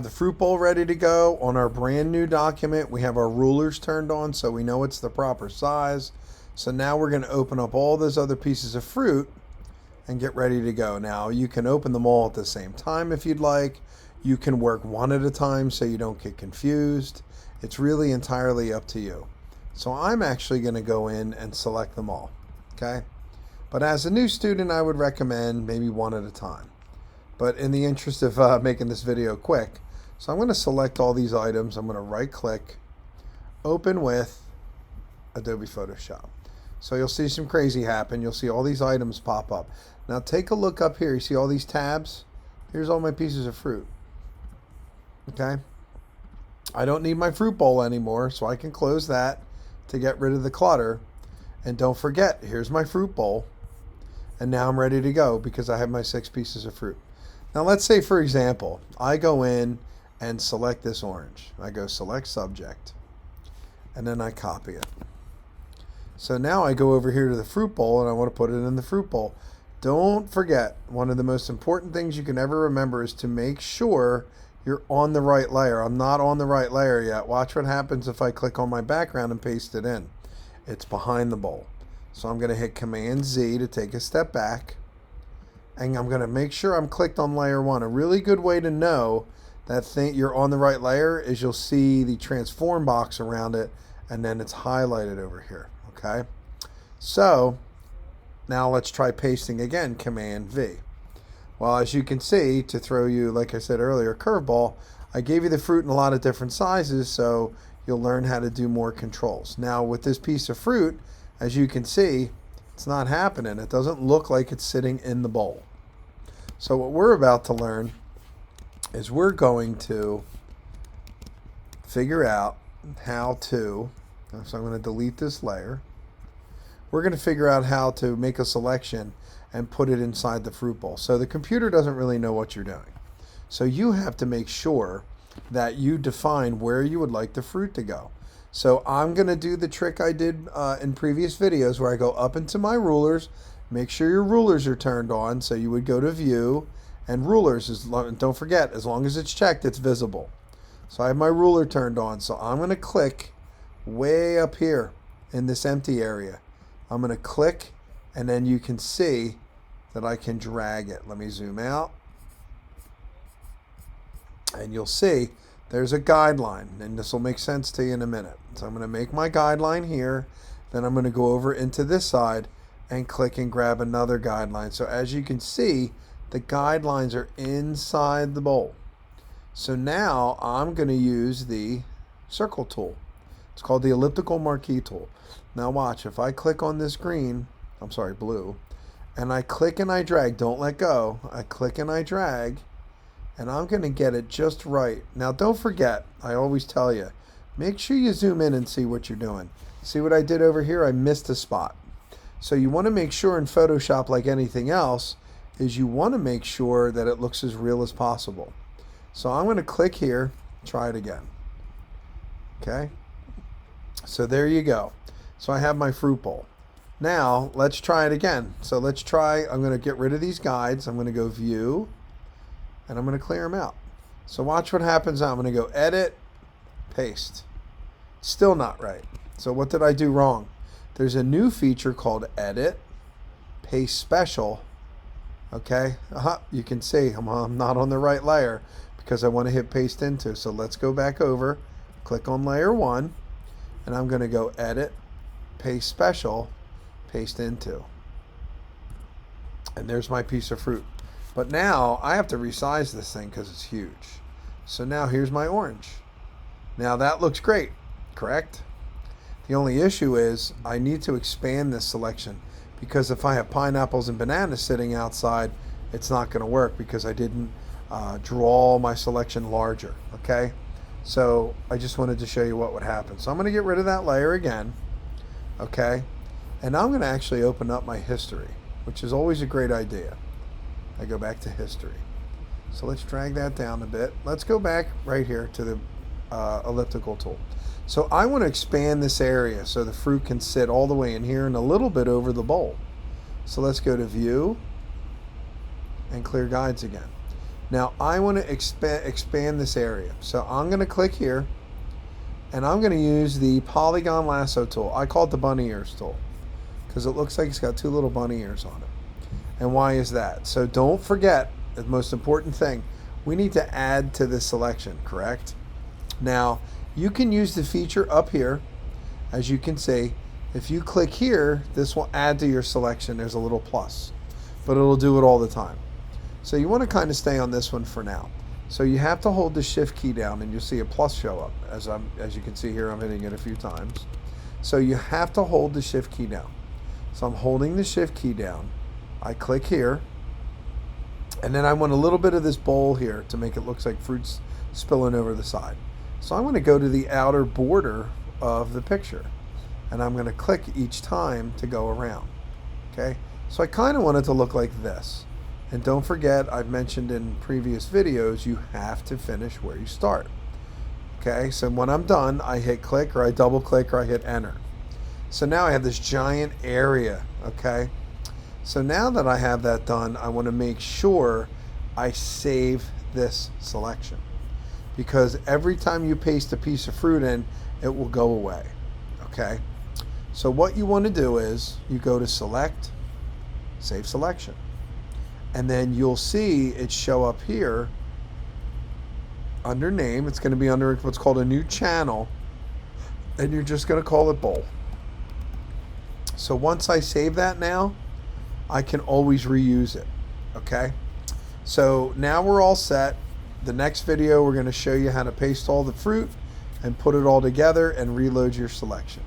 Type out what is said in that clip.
The fruit bowl ready to go. On our brand new document, we have our rulers turned on so we know it's the proper size. So now we're going to open up all those other pieces of fruit and get ready to go. Now you can open them all at the same time if you'd like. You can work one at a time so you don't get confused. It's really entirely up to you. So I'm actually going to go in and select them all. Okay? But as a new student, I would recommend maybe one at a time. But in the interest of making this video quick, so I'm going to select all these items. I'm going to right click, open with Adobe Photoshop. So you'll see some crazy happen. You'll see all these items pop up. Now take a look up here. You see all these tabs? Here's all my pieces of fruit. Okay? I don't need my fruit bowl anymore, so I can close that to get rid of the clutter. And don't forget, here's my fruit bowl. And now I'm ready to go because I have my 6 pieces of fruit. Now let's say, for example, I go in and select this orange. I go select subject, and then I copy it. So now I go over here to the fruit bowl and I want to put it in the fruit bowl. Don't forget, one of the most important things you can ever remember is to make sure you're on the right layer. I'm not on the right layer yet. Watch what happens if I click on my background and paste it in. It's behind the bowl. So I'm going to hit Command Z to take a step back. And I'm going to make sure I'm clicked on layer 1. A really good way to know that you're on the right layer is you'll see the transform box around it, and then it's highlighted over here. Okay? So now let's try pasting again, Command V. Well, as you can see, to throw you, like I said earlier, a curveball, I gave you the fruit in a lot of different sizes, so you'll learn how to do more controls. Now with this piece of fruit, as you can see, it's not happening. It doesn't look like it's sitting in the bowl. So what we're about to learn is we're going to figure out how to, so I'm going to delete this layer. We're going to figure out how to make a selection and put it inside the fruit bowl. So the computer doesn't really know what you're doing. So you have to make sure that you define where you would like the fruit to go. So I'm going to do the trick I did in previous videos where I go up into my rulers. Make sure your rulers are turned on. So you would go to View and Rulers. Don't forget, as long as it's checked, it's visible. So I have my ruler turned on. So I'm going to click way up here in this empty area. I'm going to click, and then you can see that I can drag it. Let me zoom out. And you'll see there's a guideline, and this will make sense to you in a minute. So I'm going to make my guideline here. Then I'm going to go over into this side and click and grab another guideline. So as you can see, the guidelines are inside the bowl. So now I'm going to use the circle tool. It's called the elliptical marquee tool. Now watch, if I click on this blue, and I click and I drag, don't let go. I click and I drag, and I'm going to get it just right. Now don't forget, I always tell you, make sure you zoom in and see what you're doing. See what I did over here? I missed a spot. So you want to make sure in Photoshop, like anything else, is you want to make sure that it looks as real as possible. So I'm going to click here, try it again. Okay? So there you go. So I have my fruit bowl. Now let's try it again. So let's try, I'm going to get rid of these guides. I'm going to go View, and I'm going to clear them out. So watch what happens now. I'm going to go Edit, Paste. Still not right. So what did I do wrong? There's a new feature called Edit, Paste Special. Okay, you can see I'm not on the right layer because I want to hit Paste Into. So let's go back over, click on layer 1, and I'm going to go Edit, Paste Special, Paste Into. And there's my piece of fruit. But now I have to resize this thing because it's huge. So now here's my orange. Now that looks great, correct? The only issue is I need to expand this selection, because if I have pineapples and bananas sitting outside, it's not going to work because I didn't draw my selection larger. Okay, so I just wanted to show you what would happen. So I'm going to get rid of that layer again. Okay, and I'm going to actually open up my history, which is always a great idea. I go back to history. So let's drag that down a bit. Let's go back right here to the elliptical tool. So I want to expand this area so the fruit can sit all the way in here and a little bit over the bowl. So let's go to View and Clear Guides again. Now I want to expand this area. So I'm going to click here, and I'm going to use the polygon lasso tool. I call it the bunny ears tool because it looks like it's got two little bunny ears on it. And why is that? So don't forget the most important thing. We need to add to this selection, correct? Now, you can use the feature up here. As you can see, if you click here, this will add to your selection. There's a little plus, but it'll do it all the time. So you want to kind of stay on this one for now. So you have to hold the shift key down and you'll see a plus show up. As you can see here, I'm hitting it a few times. So you have to hold the shift key down. So I'm holding the shift key down. I click here, and then I want a little bit of this bowl here to make it look like fruit's spilling over the side. So I'm going to go to the outer border of the picture, and I'm going to click each time to go around. Okay, so I kind of want it to look like this. And don't forget, I've mentioned in previous videos, you have to finish where you start. Okay, so when I'm done, I hit click, or I double click, or I hit enter. So now I have this giant area. Okay, so now that I have that done, I want to make sure I save this selection, because every time you paste a piece of fruit in, it will go away. Okay, so what you want to do is you go to select, save selection, and then you'll see it show up here under name. It's going to be under what's called a new channel, and you're just going to call it bowl. So once I save that, now I can always reuse it. Okay, so now we're all set. The next video, we're going to show you how to paste all the fruit and put it all together and reload your selection.